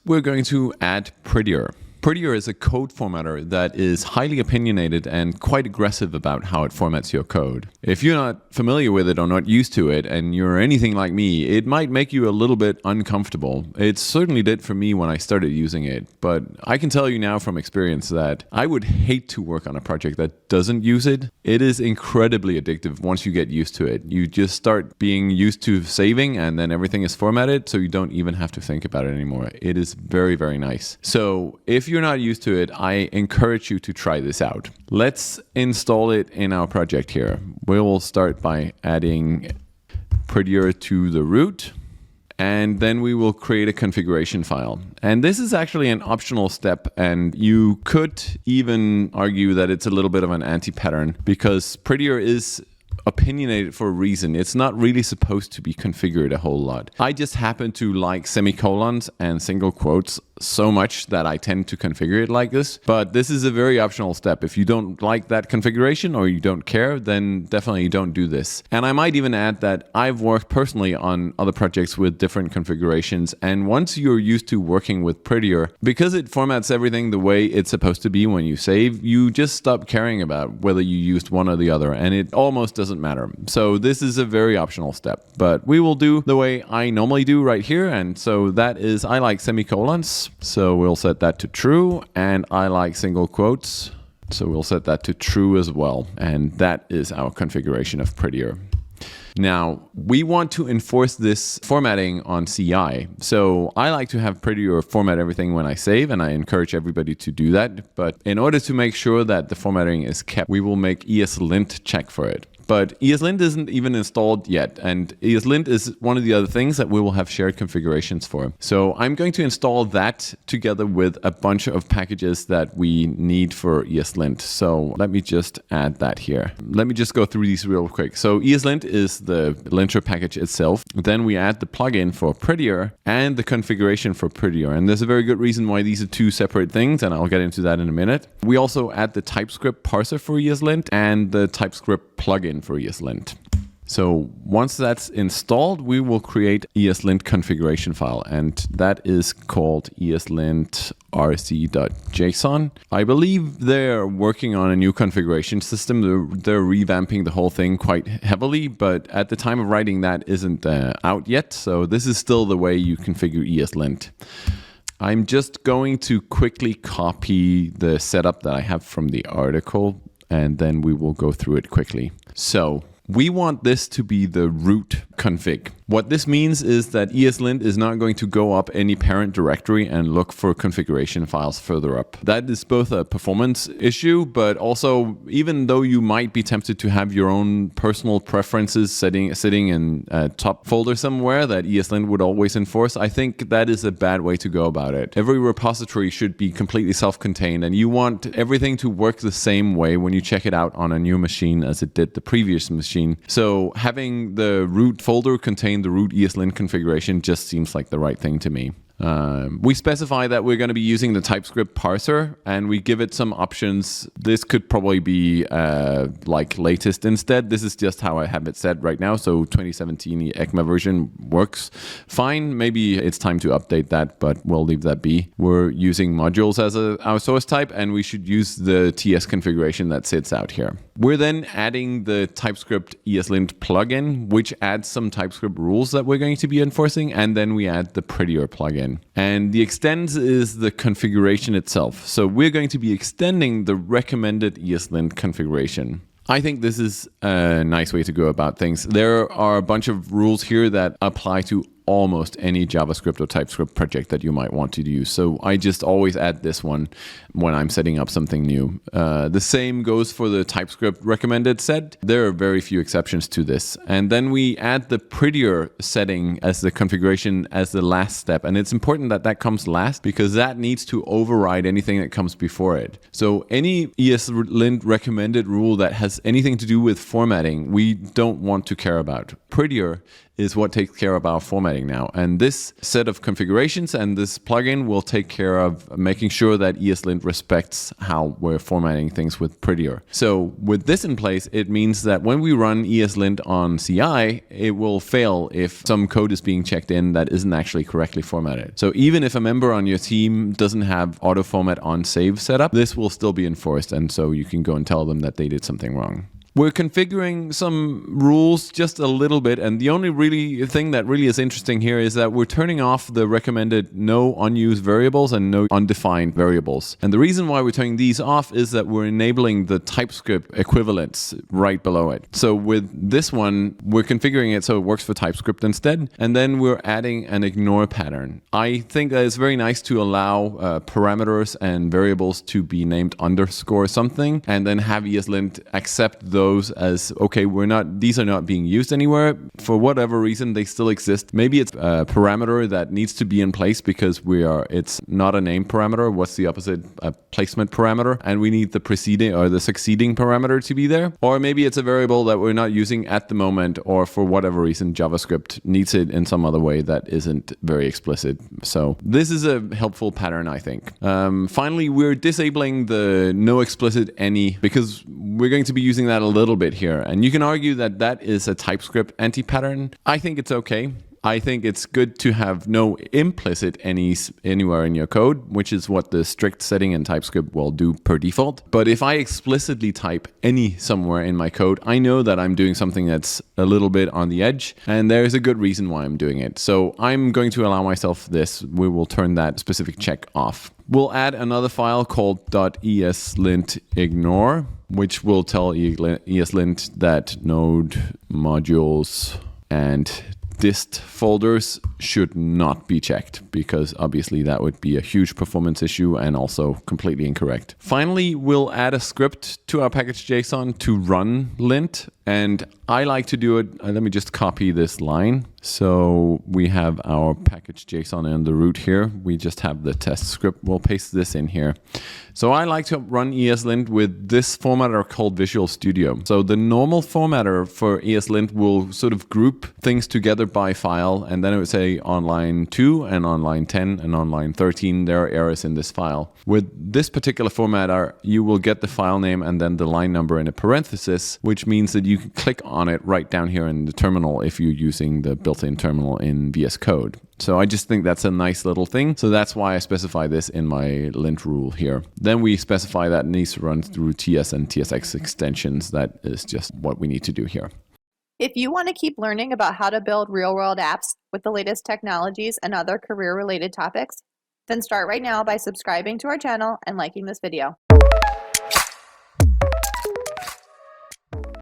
we're going to add Prettier. Prettier is a code formatter that is highly opinionated and quite aggressive about how it formats your code. If you're not familiar with it or not used to it and you're anything like me, it might make you a little bit uncomfortable. It certainly did for me when I started using it, but I can tell you now from experience that I would hate to work on a project that doesn't use it. It is incredibly addictive once you get used to it. You just start being used to saving and then everything is formatted, so you don't even have to think about it anymore. It is very, very nice. So if you're not used to it, I encourage you to try this out. Let's install it in our project here. We will start by adding Prettier to the root, and then we will create a configuration file. And this is actually an optional step, and you could even argue that it's a little bit of an anti-pattern because Prettier is opinionated for a reason. It's not really supposed to be configured a whole lot. I just happen to like semicolons and single quotes so much that I tend to configure it like this. But this is a very optional step. If you don't like that configuration or you don't care, then definitely don't do this. And I might even add that I've worked personally on other projects with different configurations. And once you're used to working with Prettier, because it formats everything the way it's supposed to be when you save, you just stop caring about whether you used one or the other. And it almost doesn't matter. So this is a very optional step. But we will do the way I normally do right here. And so that is, I like semicolons. So we'll set that to true, and I like single quotes. So we'll set that to true as well. And that is our configuration of Prettier. Now, we want to enforce this formatting on CI. So I like to have Prettier format everything when I save, and I encourage everybody to do that. But in order to make sure that the formatting is kept, we will make ESLint check for it. But ESLint isn't even installed yet, and ESLint is one of the other things that we will have shared configurations for. So I'm going to install that together with a bunch of packages that we need for ESLint. So let me just add that here. Let me just go through these real quick. So ESLint is the linter package itself. Then we add the plugin for Prettier and the configuration for Prettier. And there's a very good reason why these are two separate things, and I'll get into that in a minute. We also add the TypeScript parser for ESLint and the TypeScript plugin for ESLint. So once that's installed, we will create ESLint configuration file, and that is called ESLint rc.json. I believe they're working on a new configuration system. They're revamping the whole thing quite heavily, but at the time of writing that isn't out yet. So this is still the way you configure ESLint. I'm just going to quickly copy the setup that I have from the article, and then we will go through it quickly. So we want this to be the root config. What this means is that ESLint is not going to go up any parent directory and look for configuration files further up. That is both a performance issue, but also, even though you might be tempted to have your own personal preferences sitting in a top folder somewhere that ESLint would always enforce, I think that is a bad way to go about it. Every repository should be completely self-contained, and you want everything to work the same way when you check it out on a new machine as it did the previous machine. So having the root folder contain the root ESLint configuration just seems like the right thing to me. We specify that we're going to be using the TypeScript parser, and we give it some options. This could probably be like latest instead. This is just how I have it set right now. So 2017 ECMA version works fine. Maybe it's time to update that, but we'll leave that be. We're using modules as our source type, and we should use the TS configuration that sits out here. We're then adding the TypeScript ESLint plugin, which adds some TypeScript rules that we're going to be enforcing, and then we add the Prettier plugin. And the extends is the configuration itself. So we're going to be extending the recommended ESLint configuration. I think this is a nice way to go about things. There are a bunch of rules here that apply to almost any JavaScript or TypeScript project that you might want to use. So I just always add this one when I'm setting up something new. The same goes for the TypeScript recommended set. There are very few exceptions to this. And then we add the Prettier setting as the configuration as the last step. And it's important that that comes last because that needs to override anything that comes before it. So any ESLint recommended rule that has anything to do with formatting, we don't want to care about. Prettier is what takes care of our formatting now. And this set of configurations and this plugin will take care of making sure that ESLint respects how we're formatting things with Prettier. So with this in place, it means that when we run ESLint on CI, it will fail if some code is being checked in that isn't actually correctly formatted. So even if a member on your team doesn't have auto format on save setup, this will still be enforced, and so you can go and tell them that they did something wrong. We're configuring some rules just a little bit, and the only really thing that really is interesting here is that we're turning off the recommended no unused variables and no undefined variables. And the reason why we're turning these off is that we're enabling the TypeScript equivalents right below it. So with this one, we're configuring it so it works for TypeScript instead, and then we're adding an ignore pattern. I think that it's very nice to allow parameters and variables to be named underscore something, and then have ESLint accept those as, okay, these are not being used anywhere. For whatever reason, they still exist. Maybe it's a parameter that needs to be in place because it's not a name parameter. What's the opposite? A placement parameter. And we need the preceding or the succeeding parameter to be there. Or maybe it's a variable that we're not using at the moment, or for whatever reason, JavaScript needs it in some other way that isn't very explicit. So this is a helpful pattern, I think. Finally, we're disabling the no explicit any because we're going to be using that a little bit here. And you can argue that that is a TypeScript anti-pattern. I think it's okay. I think it's good to have no implicit any's anywhere in your code, which is what the strict setting in TypeScript will do per default. But if I explicitly type any somewhere in my code, I know that I'm doing something that's a little bit on the edge, and there's a good reason why I'm doing it. So I'm going to allow myself this. We will turn that specific check off. We'll add another file called .eslint ignore, which will tell ESLint that node modules and dist folders should not be checked, because obviously that would be a huge performance issue and also completely incorrect. Finally, we'll add a script to our package.json to run lint, and I like to do it. Let me just copy this line. So we have our package.json in the root here. We just have the test script. We'll paste this in here. So I like to run ESLint with this formatter called Visual Studio. So the normal formatter for ESLint will sort of group things together by file, and then it would say on line 2 and on line 10 and on line 13 there are errors in this file. With this particular formatter, you will get the file name and then the line number in a parenthesis, which means that you can click on it right down here in the terminal if you're using the built-in terminal in VS Code. So I just think that's a nice little thing. So that's why I specify this in my lint rule here. Then we specify that it needs to run through TS and TSX extensions. That is just what we need to do here. If you want to keep learning about how to build real-world apps with the latest technologies and other career-related topics, then start right now by subscribing to our channel and liking this video.